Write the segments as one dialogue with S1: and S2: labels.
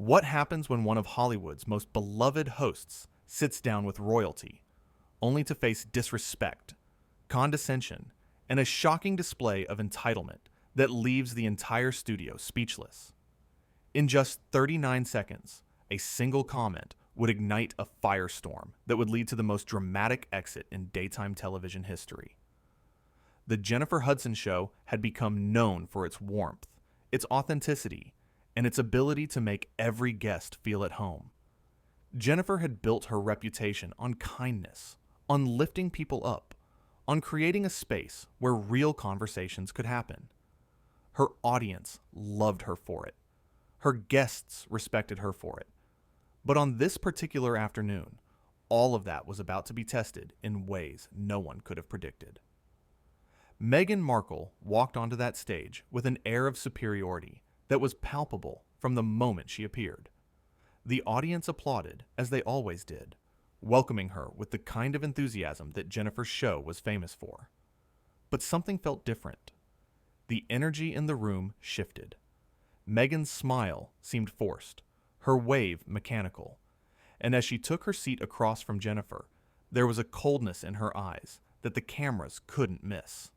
S1: What happens when one of Hollywood's most beloved hosts sits down with royalty, only to face disrespect, condescension, and a shocking display of entitlement that leaves the entire studio speechless? In just 39 seconds, a single comment would ignite a firestorm that would lead to the most dramatic exit in daytime television history. The Jennifer Hudson Show had become known for its warmth, its authenticity, and its ability to make every guest feel at home. Jennifer had built her reputation on kindness, on lifting people up, on creating a space where real conversations could happen. Her audience loved her for it. Her guests respected her for it. But on this particular afternoon, all of that was about to be tested in ways no one could have predicted. Meghan Markle walked onto that stage with an air of superiority that was palpable from the moment she appeared. The audience applauded, as they always did, welcoming her with the kind of enthusiasm that Jennifer's show was famous for. But something felt different. The energy in the room shifted. Meghan's smile seemed forced, her wave mechanical, and as she took her seat across from Jennifer, there was a coldness in her eyes that the cameras couldn't miss.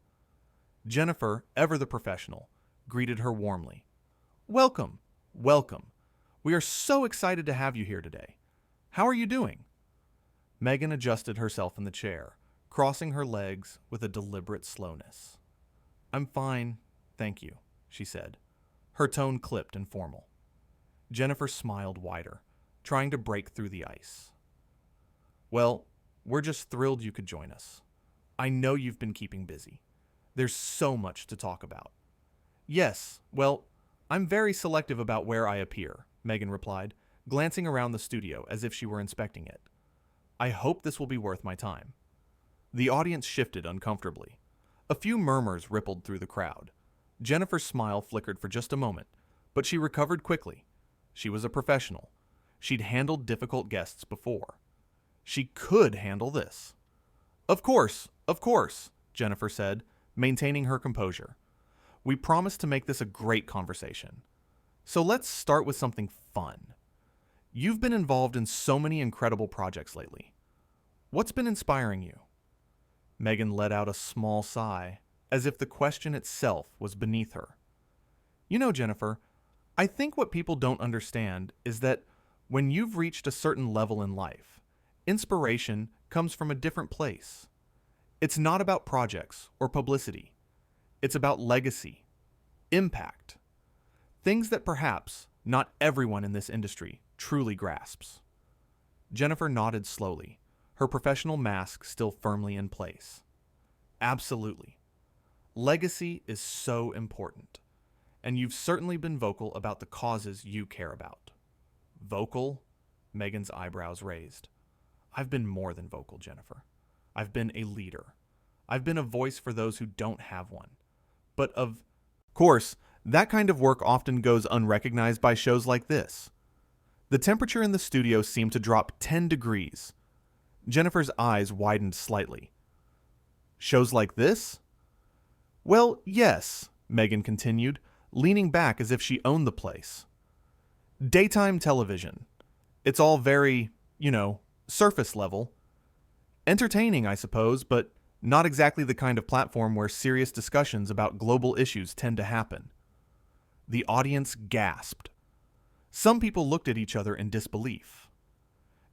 S1: Jennifer, ever the professional, greeted her warmly. "Welcome, welcome. We are so excited to have you here today. How are you doing?" Meghan adjusted herself in the chair, crossing her legs with a deliberate slowness. "I'm fine, thank you," she said, her tone clipped and formal. Jennifer smiled wider, trying to break through the ice. "Well, we're just thrilled you could join us. I know you've been keeping busy. There's so much to talk about." "Yes, well, I'm very selective about where I appear," Meghan replied, glancing around the studio as if she were inspecting it. "I hope this will be worth my time." The audience shifted uncomfortably. A few murmurs rippled through the crowd. Jennifer's smile flickered for just a moment, but she recovered quickly. She was a professional. She'd handled difficult guests before. She could handle this. Of course, Jennifer said, maintaining her composure. "We promise to make this a great conversation. So let's start with something fun. You've been involved in so many incredible projects lately. What's been inspiring you?" Meghan let out a small sigh, as if the question itself was beneath her. "You know, Jennifer, I think what people don't understand is that when you've reached a certain level in life, inspiration comes from a different place. It's not about projects or publicity. It's about legacy, impact, things that perhaps not everyone in this industry truly grasps." Jennifer nodded slowly, her professional mask still firmly in place. "Absolutely. Legacy is so important, and you've certainly been vocal about the causes you care about." "Vocal?" Meghan's eyebrows raised. "I've been more than vocal, Jennifer. I've been a leader. I've been a voice for those who don't have one. But of course, that kind of work often goes unrecognized by shows like this." The temperature in the studio seemed to drop 10 degrees. Jennifer's eyes widened slightly. "Shows like this?" "Well, yes," Meghan continued, leaning back as if she owned the place. "Daytime television. It's all very, surface level. Entertaining, I suppose, but not exactly the kind of platform where serious discussions about global issues tend to happen." The audience gasped. Some people looked at each other in disbelief.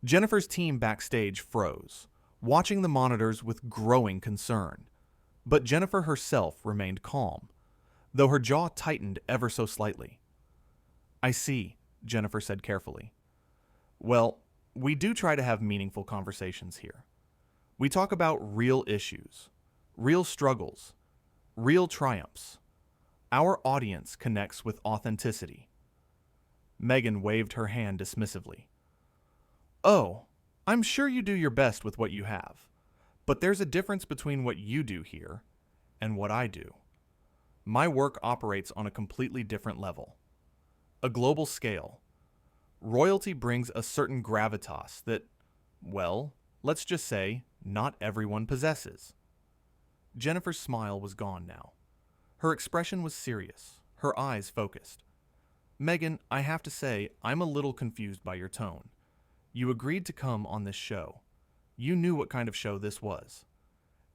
S1: Jennifer's team backstage froze, watching the monitors with growing concern. But Jennifer herself remained calm, though her jaw tightened ever so slightly. "I see," Jennifer said carefully. "Well, we do try to have meaningful conversations here. We talk about real issues, real struggles, real triumphs. Our audience connects with authenticity." Meghan waved her hand dismissively. "Oh, I'm sure you do your best with what you have. But there's a difference between what you do here and what I do. My work operates on a completely different level. A global scale. Royalty brings a certain gravitas that, well, let's just say, not everyone possesses." Jennifer's smile was gone now. Her expression was serious, her eyes focused. Meghan, I have to say, I'm a little confused by your tone. You agreed to come on this show. You knew what kind of show this was.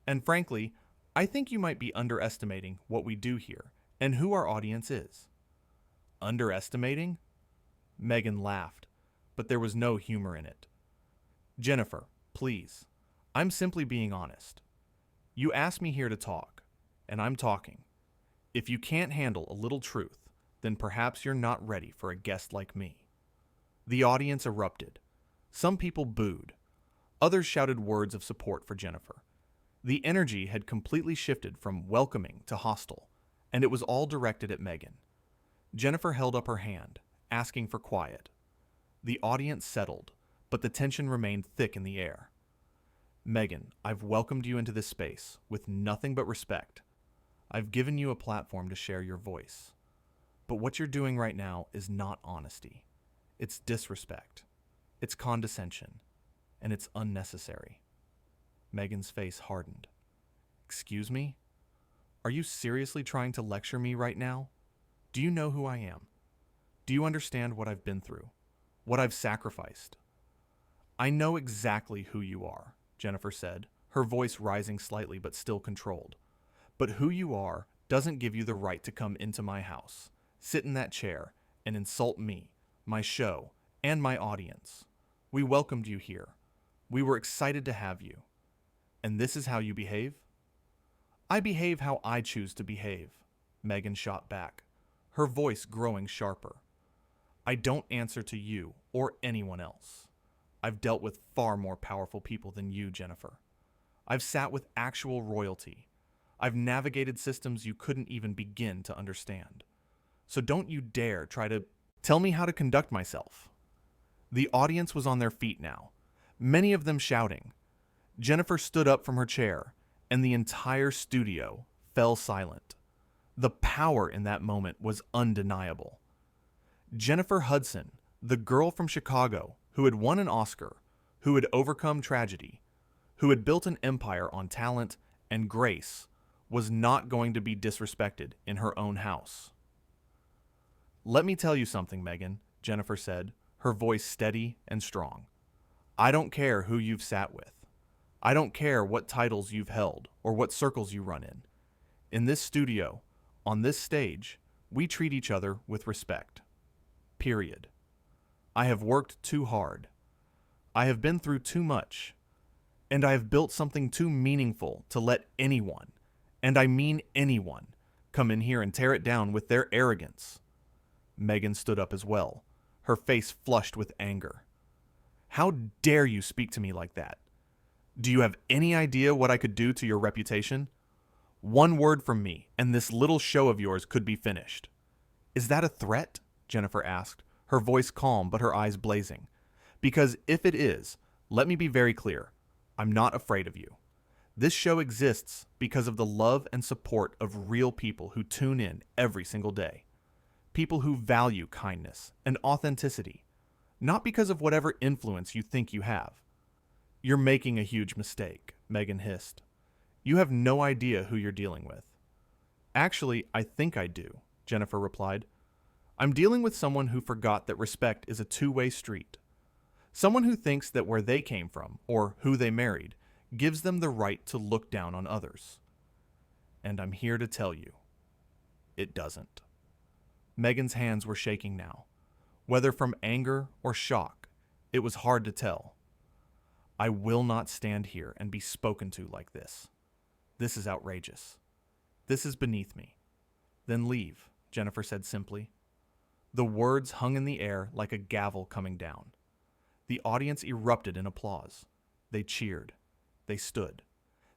S1: And frankly, I think you might be underestimating what we do here and who our audience is. Underestimating? Meghan laughed, but there was no humor in it. Jennifer, please. I'm simply being honest. You asked me here to talk, and I'm talking. If you can't handle a little truth, then perhaps you're not ready for a guest like me. The audience erupted. Some people booed. Others shouted words of support for Jennifer. The energy had completely shifted from welcoming to hostile, and it was all directed at Meghan. Jennifer held up her hand, asking for quiet. The audience settled, but the tension remained thick in the air. Meghan, I've welcomed you into this space with nothing but respect. I've given you a platform to share your voice. But what you're doing right now is not honesty. It's disrespect. It's condescension. And it's unnecessary. Meghan's face hardened. Excuse me? Are you seriously trying to lecture me right now? Do you know who I am? Do you understand what I've been through? What I've sacrificed? I know exactly who you are, Jennifer said, her voice rising slightly but still controlled. But who you are doesn't give you the right to come into my house, sit in that chair, and insult me, my show, and my audience. We welcomed you here. We were excited to have you. And this is how you behave? I behave how I choose to behave, Meghan shot back, her voice growing sharper. I don't answer to you or anyone else. I've dealt with far more powerful people than you, Jennifer. I've sat with actual royalty. I've navigated systems you couldn't even begin to understand. So don't you dare try to tell me how to conduct myself. The audience was on their feet now, many of them shouting. Jennifer stood up from her chair, and the entire studio fell silent. The power in that moment was undeniable. Jennifer Hudson, the girl from Chicago who had won an Oscar, who had overcome tragedy, who had built an empire on talent and grace, was not going to be disrespected in her own house. Let me tell you something, Meghan, Jennifer said, her voice steady and strong. I don't care who you've sat with. I don't care what titles you've held or what circles you run in. In this studio, on this stage, we treat each other with respect. Period. I have worked too hard. I have been through too much. And I have built something too meaningful to let anyone, and I mean anyone, come in here and tear it down with their arrogance. Meghan stood up as well, her face flushed with anger. How dare you speak to me like that? Do you have any idea what I could do to your reputation? One word from me, and this little show of yours could be finished. Is that a threat? Jennifer asked, her voice calm but her eyes blazing. Because if it is, let me be very clear. I'm not afraid of you. This show exists because of the love and support of real people who tune in every single day. People who value kindness and authenticity, not because of whatever influence you think you have. You're making a huge mistake, Meghan hissed. You have no idea who you're dealing with. Actually, I think I do, Jennifer replied. I'm dealing with someone who forgot that respect is a two-way street. Someone who thinks that where they came from, or who they married, gives them the right to look down on others. And I'm here to tell you, it doesn't. Meghan's hands were shaking now. Whether from anger or shock, it was hard to tell. I will not stand here and be spoken to like this. This is outrageous. This is beneath me. Then leave, Jennifer said simply. The words hung in the air like a gavel coming down. The audience erupted in applause. They cheered. They stood.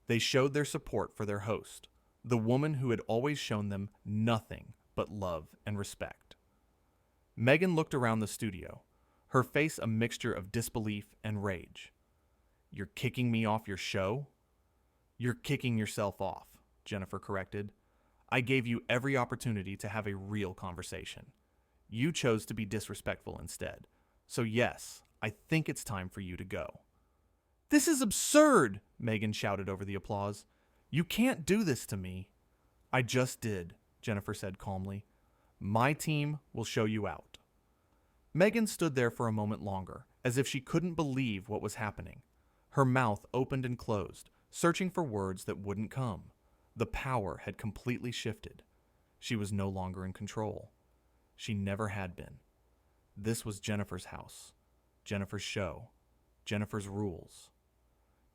S1: They showed their support for their host, the woman who had always shown them nothing but love and respect. Meghan looked around the studio, her face a mixture of disbelief and rage. You're kicking me off your show? You're kicking yourself off, Jennifer corrected. I gave you every opportunity to have a real conversation. You chose to be disrespectful instead. So yes, I think it's time for you to go. This is absurd, Meghan shouted over the applause. You can't do this to me. I just did, Jennifer said calmly. My team will show you out. Meghan stood there for a moment longer, as if she couldn't believe what was happening. Her mouth opened and closed, searching for words that wouldn't come. The power had completely shifted. She was no longer in control. She never had been. This was Jennifer's house, Jennifer's show, Jennifer's rules.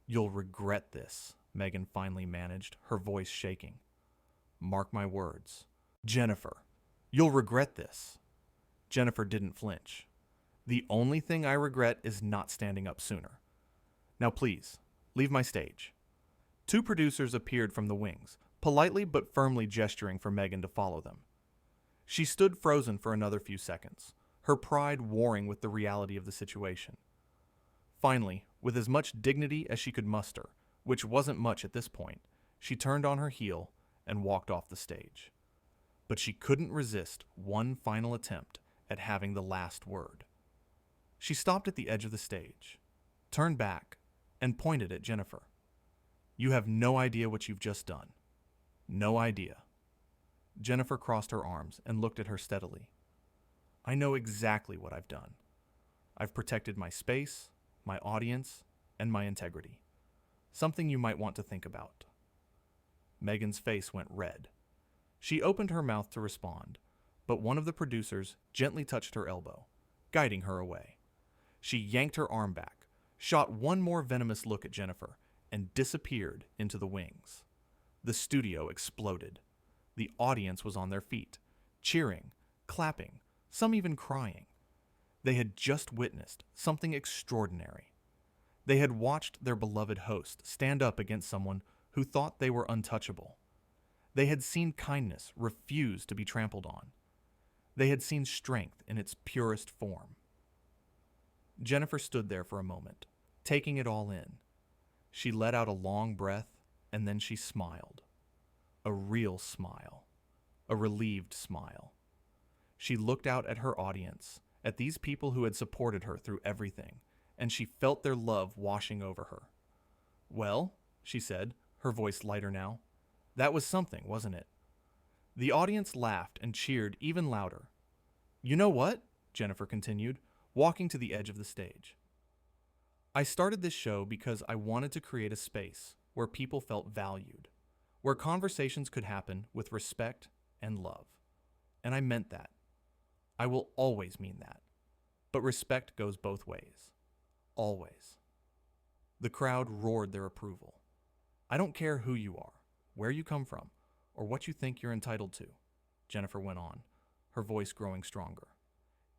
S1: You'll regret this, Meghan finally managed, her voice shaking. Mark my words. Jennifer, you'll regret this. Jennifer didn't flinch. The only thing I regret is not standing up sooner. Now please, leave my stage. Two producers appeared from the wings, politely but firmly gesturing for Meghan to follow them. She stood frozen for another few seconds, her pride warring with the reality of the situation. Finally, with as much dignity as she could muster, which wasn't much at this point, she turned on her heel and walked off the stage. But she couldn't resist one final attempt at having the last word. She stopped at the edge of the stage, turned back, and pointed at Jennifer. You have no idea what you've just done. No idea. Jennifer crossed her arms and looked at her steadily. I know exactly what I've done. I've protected my space, my audience, and my integrity. Something you might want to think about. Meghan's face went red. She opened her mouth to respond, but one of the producers gently touched her elbow, guiding her away. She yanked her arm back, shot one more venomous look at Jennifer, and disappeared into the wings. The studio exploded. The audience was on their feet, cheering, clapping, some even crying. They had just witnessed something extraordinary. They had watched their beloved host stand up against someone who thought they were untouchable. They had seen kindness refuse to be trampled on. They had seen strength in its purest form. Jennifer stood there for a moment, taking it all in. She let out a long breath, and then she smiled. A real smile. A relieved smile. She looked out at her audience, at these people who had supported her through everything, and she felt their love washing over her. Well, she said, her voice lighter now, that was something, wasn't it? The audience laughed and cheered even louder. You know what? Jennifer continued, walking to the edge of the stage. I started this show because I wanted to create a space where people felt valued, where conversations could happen with respect and love. And I meant that. I will always mean that. But respect goes both ways. Always. The crowd roared their approval. I don't care who you are, where you come from, or what you think you're entitled to, Jennifer went on, her voice growing stronger.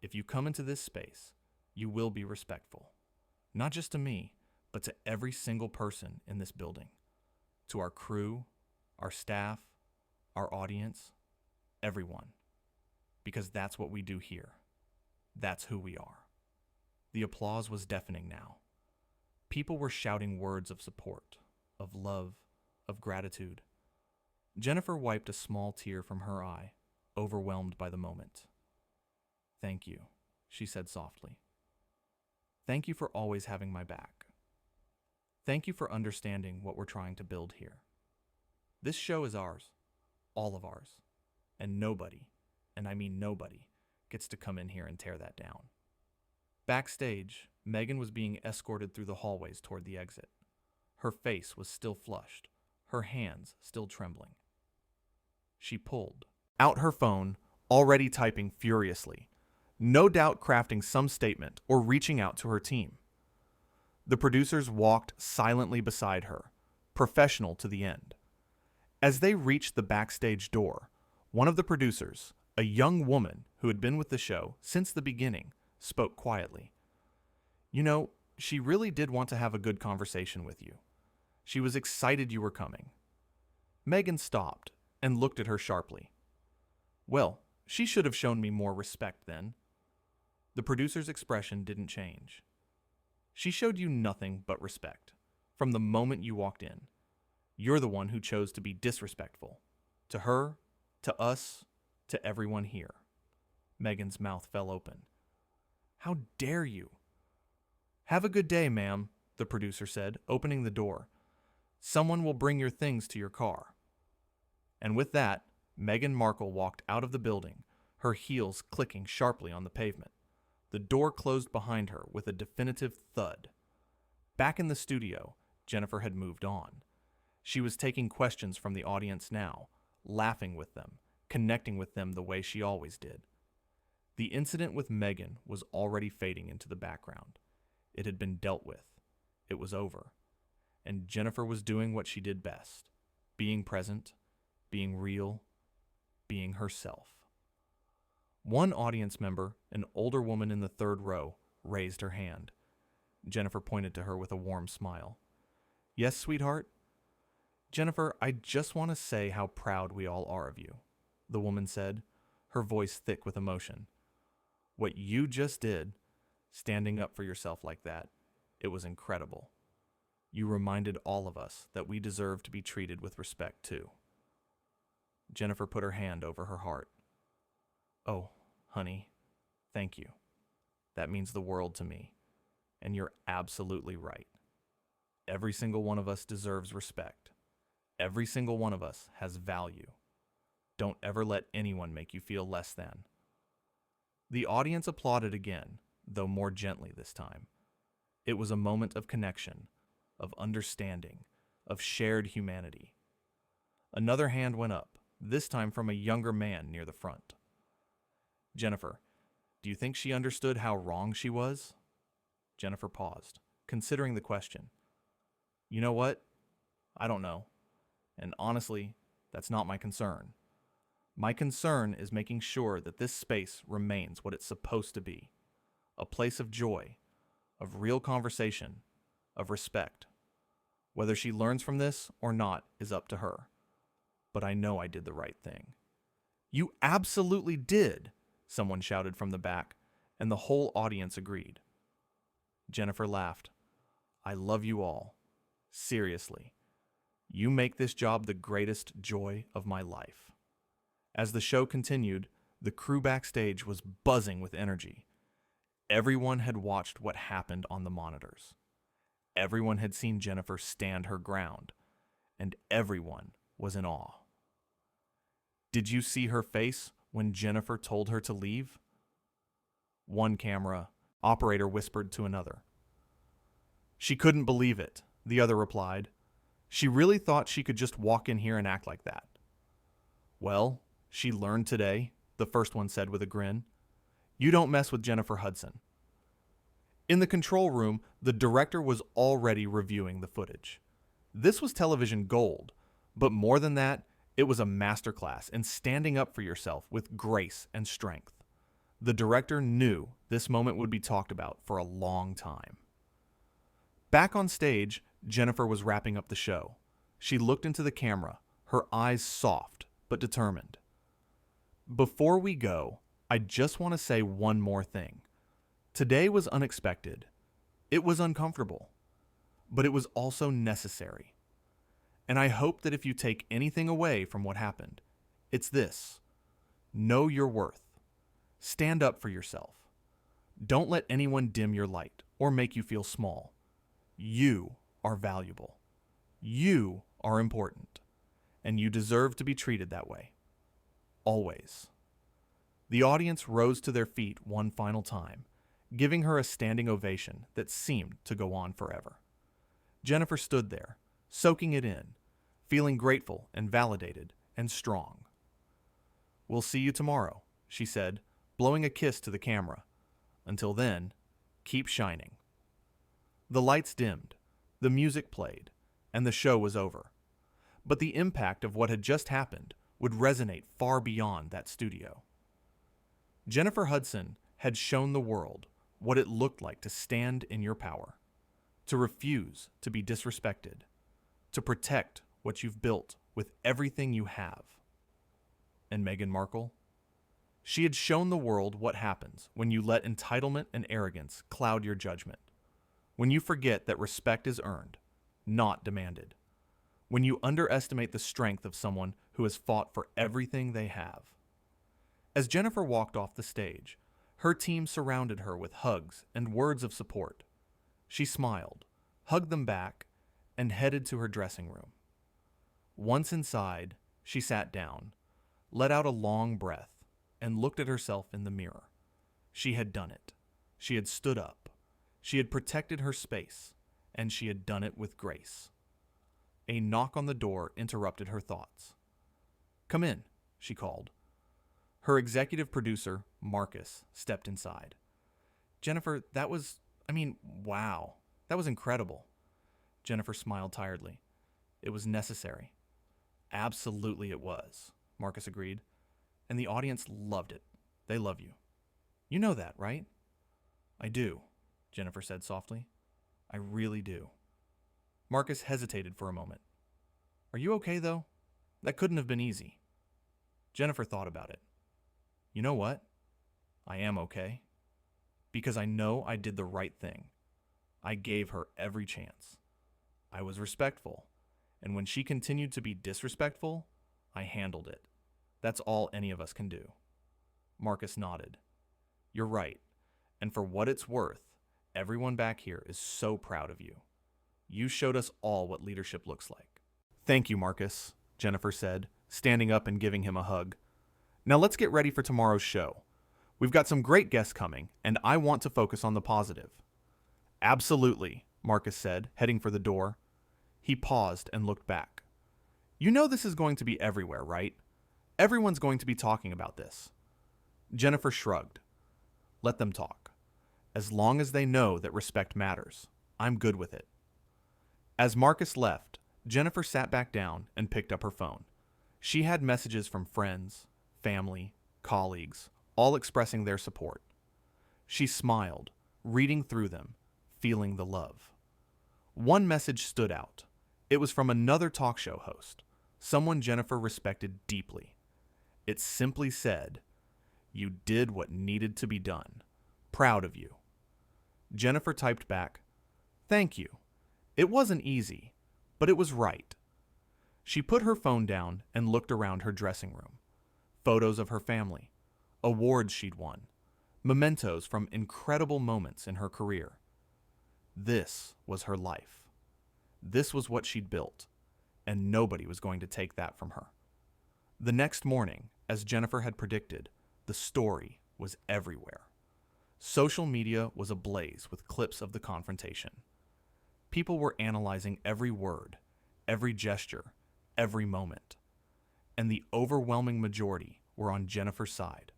S1: If you come into this space, you will be respectful. Not just to me, but to every single person in this building. To our crew, our staff, our audience, everyone. Because that's what we do here. That's who we are. The applause was deafening now. People were shouting words of support, of love, of gratitude. Jennifer wiped a small tear from her eye, overwhelmed by the moment. Thank you, she said softly. Thank you for always having my back. Thank you for understanding what we're trying to build here. This show is ours, all of ours, and nobody, and I mean nobody, gets to come in here and tear that down. Backstage, Meghan was being escorted through the hallways toward the exit. Her face was still flushed, her hands still trembling. She pulled out her phone, already typing furiously, no doubt crafting some statement or reaching out to her team. The producers walked silently beside her, professional to the end. As they reached the backstage door, one of the producers, a young woman who had been with the show since the beginning, spoke quietly. You know, she really did want to have a good conversation with you. She was excited you were coming. Meghan stopped and looked at her sharply. Well, she should have shown me more respect then. The producer's expression didn't change. She showed you nothing but respect, from the moment you walked in. You're the one who chose to be disrespectful. To her, to us, to everyone here. Meghan's mouth fell open. How dare you? Have a good day, ma'am, the producer said, opening the door. Someone will bring your things to your car. And with that, Meghan Markle walked out of the building, her heels clicking sharply on the pavement. The door closed behind her with a definitive thud. Back in the studio, Jennifer had moved on. She was taking questions from the audience now, laughing with them, connecting with them the way she always did. The incident with Meghan was already fading into the background. It had been dealt with. It was over. And Jennifer was doing what she did best, being present, being real, being herself. One audience member, an older woman in the third row, raised her hand. Jennifer pointed to her with a warm smile. "Yes, sweetheart?" "Jennifer, I just want to say how proud we all are of you," the woman said, her voice thick with emotion. "What you just did, standing up for yourself like that, it was incredible. You reminded all of us that we deserve to be treated with respect, too." Jennifer put her hand over her heart. "Oh, honey, thank you. That means the world to me. And you're absolutely right. Every single one of us deserves respect. Every single one of us has value. Don't ever let anyone make you feel less than." The audience applauded again, though more gently this time. It was a moment of connection, of understanding, of shared humanity. Another hand went up, this time from a younger man near the front. "Jennifer, do you think she understood how wrong she was?" Jennifer paused, considering the question. "You know what? I don't know. And honestly, that's not my concern. My concern is making sure that this space remains what it's supposed to be. A place of joy, of real conversation, of respect. Whether she learns from this or not is up to her. But I know I did the right thing." "You absolutely did!" someone shouted from the back, and the whole audience agreed. Jennifer laughed. "I love you all. Seriously. You make this job the greatest joy of my life." As the show continued, the crew backstage was buzzing with energy. Everyone had watched what happened on the monitors. Everyone had seen Jennifer stand her ground, and everyone was in awe. "Did you see her face when Jennifer told her to leave?" One camera operator whispered to another. "She couldn't believe it," the other replied. "She really thought she could just walk in here and act like that." "Well, she learned today," the first one said with a grin. "You don't mess with Jennifer Hudson." In the control room, the director was already reviewing the footage. This was television gold, but more than that, it was a masterclass in standing up for yourself with grace and strength. The director knew this moment would be talked about for a long time. Back on stage, Jennifer was wrapping up the show. She looked into the camera, her eyes soft but determined. "Before we go, I just want to say one more thing. Today was unexpected. It was uncomfortable, but it was also necessary. And I hope that if you take anything away from what happened, it's this: know your worth. Stand up for yourself. Don't let anyone dim your light or make you feel small. You are valuable. You are important. And you deserve to be treated that way. Always." The audience rose to their feet one final time, giving her a standing ovation that seemed to go on forever. Jennifer stood there, soaking it in, feeling grateful and validated and strong. "We'll see you tomorrow," she said, blowing a kiss to the camera. "Until then, keep shining." The lights dimmed, the music played, and the show was over. But the impact of what had just happened would resonate far beyond that studio. Jennifer Hudson had shown the world what it looked like to stand in your power, to refuse to be disrespected, to protect what you've built with everything you have. And Meghan Markle? She had shown the world what happens when you let entitlement and arrogance cloud your judgment, when you forget that respect is earned, not demanded, when you underestimate the strength of someone who has fought for everything they have. As Jennifer walked off the stage, her team surrounded her with hugs and words of support. She smiled, hugged them back, and headed to her dressing room. Once inside, she sat down, let out a long breath, and looked at herself in the mirror. She had done it. She had stood up. She had protected her space, and she had done it with grace. A knock on the door interrupted her thoughts. "Come in," she called. Her executive producer, Marcus, stepped inside. "Jennifer, wow. That was incredible." Jennifer smiled tiredly. "It was necessary." "Absolutely it was," Marcus agreed. "And the audience loved it. They love you. You know that, right?" "I do," Jennifer said softly. "I really do." Marcus hesitated for a moment. "Are you okay, though? That couldn't have been easy." Jennifer thought about it. "You know what? I am okay. Because I know I did the right thing. I gave her every chance. I was respectful, and when she continued to be disrespectful, I handled it. That's all any of us can do." Marcus nodded. "You're right, and for what it's worth, everyone back here is so proud of you. You showed us all what leadership looks like." "Thank you, Marcus," Jennifer said, standing up and giving him a hug. "Now let's get ready for tomorrow's show. We've got some great guests coming, and I want to focus on the positive." "Absolutely," Marcus said, heading for the door. He paused and looked back. "You know this is going to be everywhere, right? Everyone's going to be talking about this." Jennifer shrugged. "Let them talk. As long as they know that respect matters, I'm good with it." As Marcus left, Jennifer sat back down and picked up her phone. She had messages from friends, family, colleagues, all expressing their support. She smiled, reading through them, feeling the love. One message stood out. It was from another talk show host, someone Jennifer respected deeply. It simply said, "You did what needed to be done. Proud of you." Jennifer typed back, "Thank you. It wasn't easy, but it was right." She put her phone down and looked around her dressing room. Photos of her family, awards she'd won, mementos from incredible moments in her career. This was her life. This was what she'd built, and nobody was going to take that from her. The next morning, as Jennifer had predicted, the story was everywhere. Social media was ablaze with clips of the confrontation. People were analyzing every word, every gesture, every moment. And the overwhelming majority were on Jennifer's side.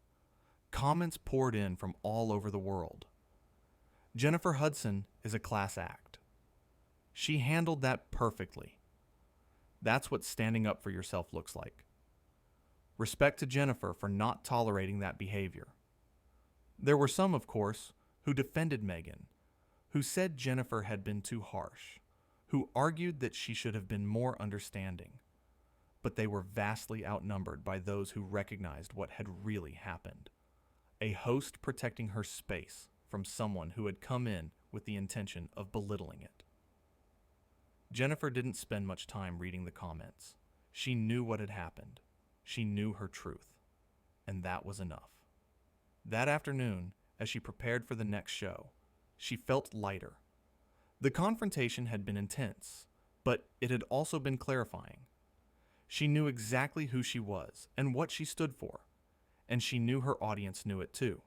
S1: Comments poured in from all over the world. Jennifer Hudson is a class act. She handled that perfectly. That's what standing up for yourself looks like. Respect to Jennifer for not tolerating that behavior. There were some, of course, who defended Meghan, who said Jennifer had been too harsh, who argued that she should have been more understanding. But they were vastly outnumbered by those who recognized what had really happened. A host protecting her space from someone who had come in with the intention of belittling it. Jennifer didn't spend much time reading the comments. She knew what had happened. She knew her truth. And that was enough. That afternoon, as she prepared for the next show, she felt lighter. The confrontation had been intense, but it had also been clarifying. She knew exactly who she was and what she stood for, and she knew her audience knew it too.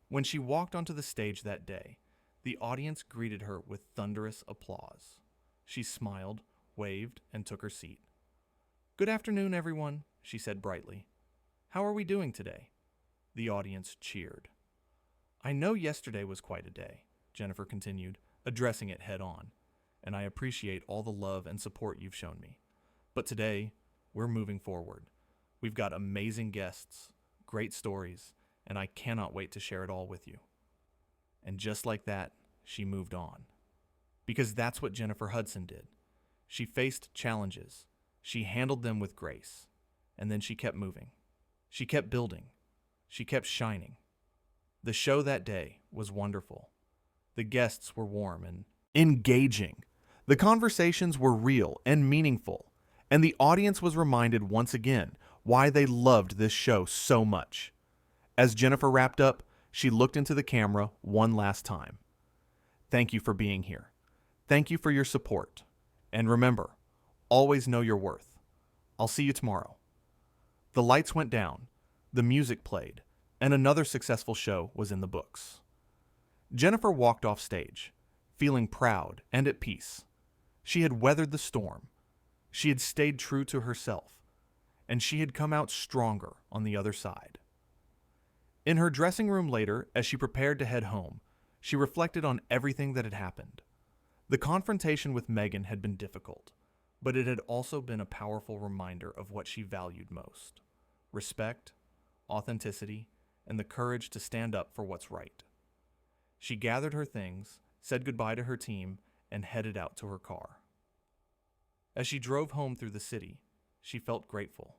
S1: When she walked onto the stage that day, the audience greeted her with thunderous applause. She smiled, waved, and took her seat. "Good afternoon, everyone," she said brightly. "How are we doing today?" The audience cheered. "I know yesterday was quite a day," Jennifer continued, addressing it head on, "and I appreciate all the love and support you've shown me. But today, we're moving forward. We've got amazing guests, great stories, and I cannot wait to share it all with you." And just like that, she moved on. Because that's what Jennifer Hudson did. She faced challenges. She handled them with grace. And then she kept moving. She kept building. She kept shining. The show that day was wonderful. The guests were warm and engaging. The conversations were real and meaningful. And the audience was reminded once again why they loved this show so much. As Jennifer wrapped up, she looked into the camera one last time. "Thank you for being here. Thank you for your support. And remember, always know your worth. I'll see you tomorrow." The lights went down. The music played, and another successful show was in the books. Jennifer walked off stage, feeling proud and at peace. She had weathered the storm. She had stayed true to herself, and she had come out stronger on the other side. In her dressing room later, as she prepared to head home, she reflected on everything that had happened. The confrontation with Meghan had been difficult, but it had also been a powerful reminder of what she valued most: respect, authenticity, and the courage to stand up for what's right. She gathered her things, said goodbye to her team, and headed out to her car. As she drove home through the city, she felt grateful.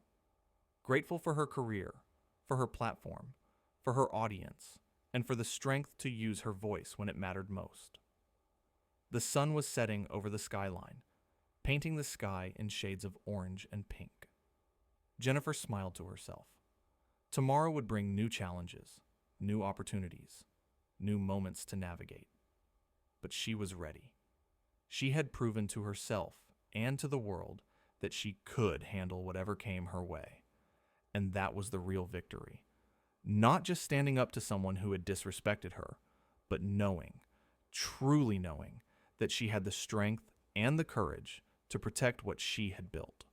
S1: Grateful for her career, for her platform, for her audience, and for the strength to use her voice when it mattered most. The sun was setting over the skyline, painting the sky in shades of orange and pink. Jennifer smiled to herself. Tomorrow would bring new challenges, new opportunities, new moments to navigate. But she was ready. She had proven to herself and to the world that she could handle whatever came her way. And that was the real victory. Not just standing up to someone who had disrespected her, but knowing, truly knowing, that she had the strength and the courage to protect what she had built,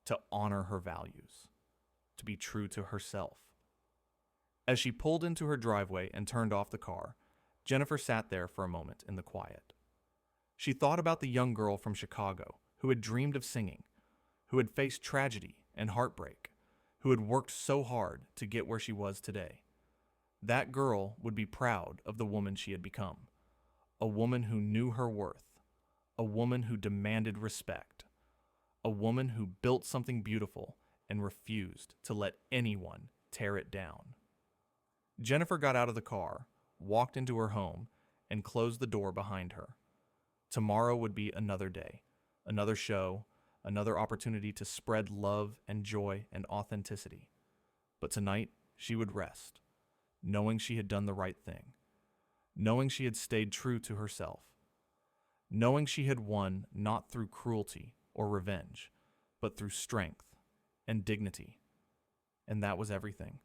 S1: to honor her values, to be true to herself. As she pulled into her driveway and turned off the car, Jennifer sat there for a moment in the quiet. She thought about the young girl from Chicago who had dreamed of singing, who had faced tragedy and heartbreak, who had worked so hard to get where she was today. That girl would be proud of the woman she had become, a woman who knew her worth, a woman who demanded respect, a woman who built something beautiful and refused to let anyone tear it down. Jennifer got out of the car, walked into her home, and closed the door behind her. Tomorrow would be another day, another show, another opportunity to spread love and joy and authenticity. But tonight, she would rest, knowing she had done the right thing, knowing she had stayed true to herself, knowing she had won not through cruelty or revenge, but through strength and dignity. And that was everything.